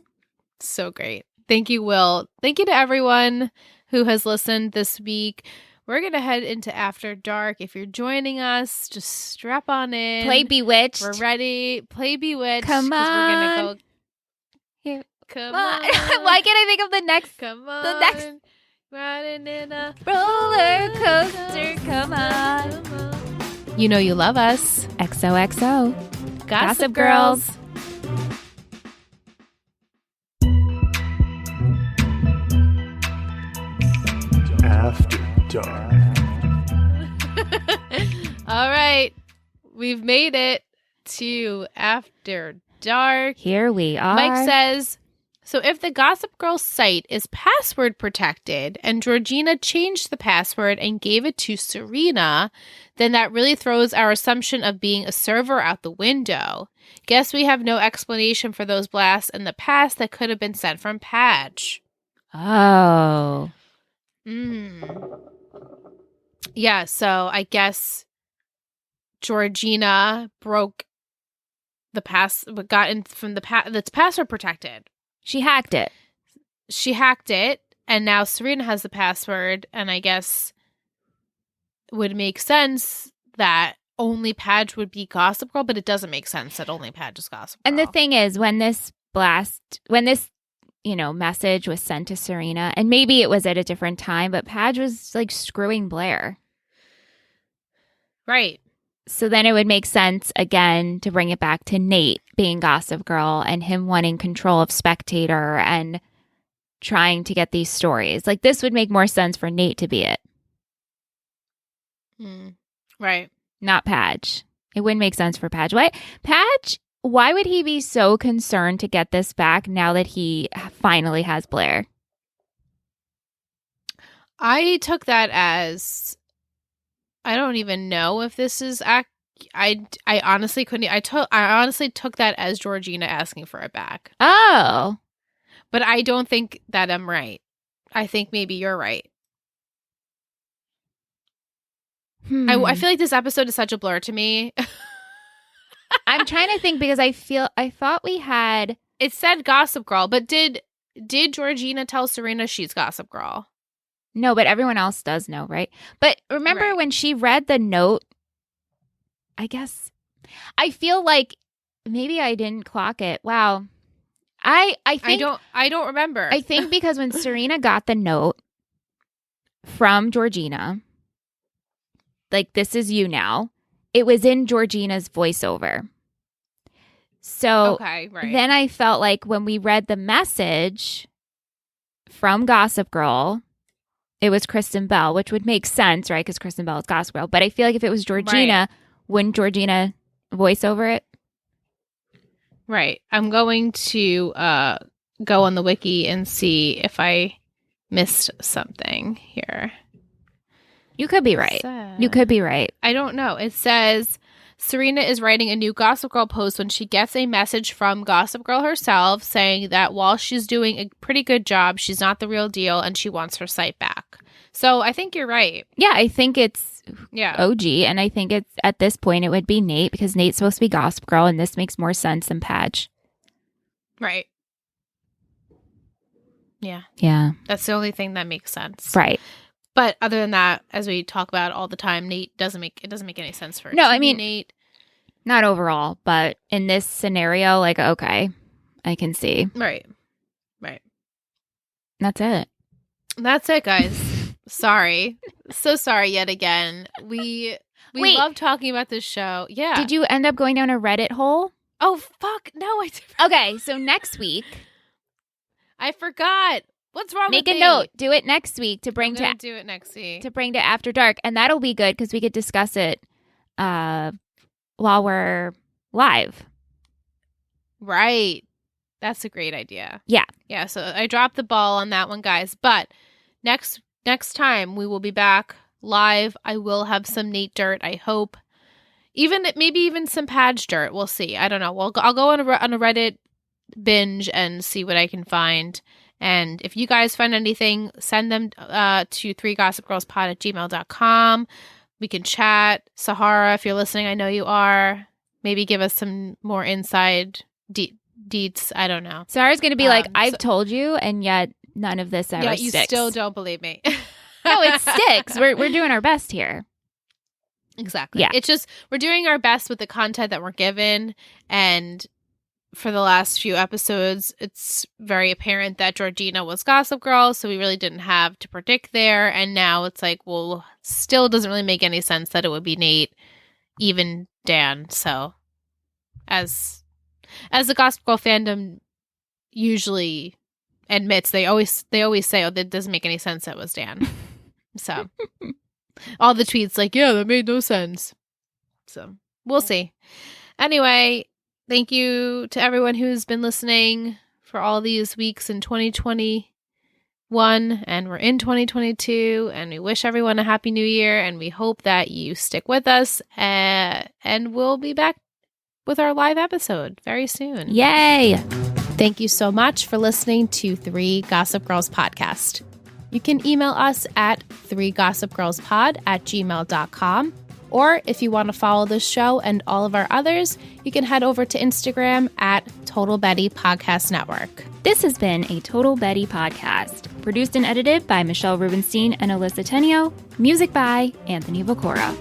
So great. Thank you, Will. Thank you to everyone who has listened this week. We're going to head into After Dark. If you're joining us, just strap on in. Play Bewitched. We're ready. Play Bewitched. Come on. We're going to go. Here. Come on. on. Why can't I think of the next? Come on. The next. Riding in a Roller coaster. Come on. You know you love us. XOXO. Gossip Girls. After Dark. All right. We've made it to After Dark. Here we are. Mike says, so if the Gossip Girl site is password protected and Georgina changed the password and gave it to Serena, then that really throws our assumption of being a server out the window. Guess we have no explanation for those blasts in the past that could have been sent from Padge. Oh. Yeah, so I guess Georgina broke the got in from the that's password protected. She hacked it. And now Serena has the password, and I guess it would make sense that only Padge would be Gossip Girl, but it doesn't make sense that only Padge is Gossip Girl. And the thing is, when this message was sent to Serena, and maybe it was at a different time, but Padge was like screwing Blair. Right. So then it would make sense again to bring it back to Nate being Gossip Girl and him wanting control of Spectator and trying to get these stories. Like, this would make more sense for Nate to be it. Right. Not Padge. It wouldn't make sense for Padge. Why would he be so concerned to get this back now that he finally has Blair? I took that as, I don't even know if this is I honestly couldn't. I honestly took that as Georgina asking for it back. Oh. But I don't think that I'm right. I think maybe you're right. I feel like this episode is such a blur to me. I'm trying to think because I thought we had. It said Gossip Girl, but did Georgina tell Serena she's Gossip Girl? No, but everyone else does know, right? But remember when she read the note, I guess I feel like maybe I didn't clock it. Wow. I think I don't remember. I think because when Serena got the note from Georgina, like, this is you now, it was in Georgina's voiceover. So okay, right. Then I felt like when we read the message from Gossip Girl, it was Kristen Bell, which would make sense, right? Because Kristen Bell is Gossip Girl. But I feel like if it was Georgina, wouldn't Georgina voice over it? Right. I'm going to go on the wiki and see if I missed something here. You could be right. You could be right. I don't know. It says Serena is writing a new Gossip Girl post when she gets a message from Gossip Girl herself saying that while she's doing a pretty good job, she's not the real deal and she wants her site back. So I think you're right. Yeah, I think it's OG, and I think it's at this point it would be Nate because Nate's supposed to be Gossip Girl, and this makes more sense than Padge. Right. Yeah. Yeah. That's the only thing that makes sense. Right. But other than that, as we talk about all the time, Nate doesn't make any sense for it. No, I mean Nate. Not overall, but in this scenario, like, okay, I can see. Right. That's it. That's it, guys. Sorry. So sorry yet again. We Wait. love talking about this show. Yeah. Did you end up going down a Reddit hole? Oh, fuck. No, I didn't. Okay, so next week. I forgot. What's wrong with Make me? a note. Do it next week to bring I'm gonna do it next week. to bring to After Dark, and that'll be good because we could discuss it while we're live. Right. That's a great idea. Yeah. Yeah, so I dropped the ball on that one, guys. But next time we will be back live. I will have some Nate dirt, I hope. Maybe even some Padge dirt. We'll see. I don't know. I'll go on a Reddit binge and see what I can find. And if you guys find anything, send them to 3gossipgirlspod@gmail.com. We can chat. Sahara, if you're listening, I know you are. Maybe give us some more inside deets. I don't know. Sarah's going to be like, I've told you, and yet none of this ever you sticks. still don't believe me. No, it sticks. We're doing our best here. Exactly. Yeah. It's just we're doing our best with the content that we're given, and for the last few episodes, it's very apparent that Georgina was Gossip Girl, so we really didn't have to predict there. And now it's like, well, still doesn't really make any sense that it would be Nate, even Dan. So, as the Gossip Girl fandom usually admits, they always say, "Oh, that doesn't make any sense. That was Dan." So, all the tweets like, "Yeah, that made no sense." So we'll see. Anyway. Thank you to everyone who's been listening for all these weeks in 2021, and we're in 2022, and we wish everyone a happy new year, and we hope that you stick with us, and we'll be back with our live episode very soon. Yay! Thank you so much for listening to 3 Gossip Girls Podcast. You can email us at 3gossipgirlspod@gmail.com. Or if you want to follow this show and all of our others, you can head over to Instagram at Total Betty Podcast Network. This has been a Total Betty podcast, produced and edited by Michelle Rubenstein and Alyssa Tenio, music by Anthony Vocora.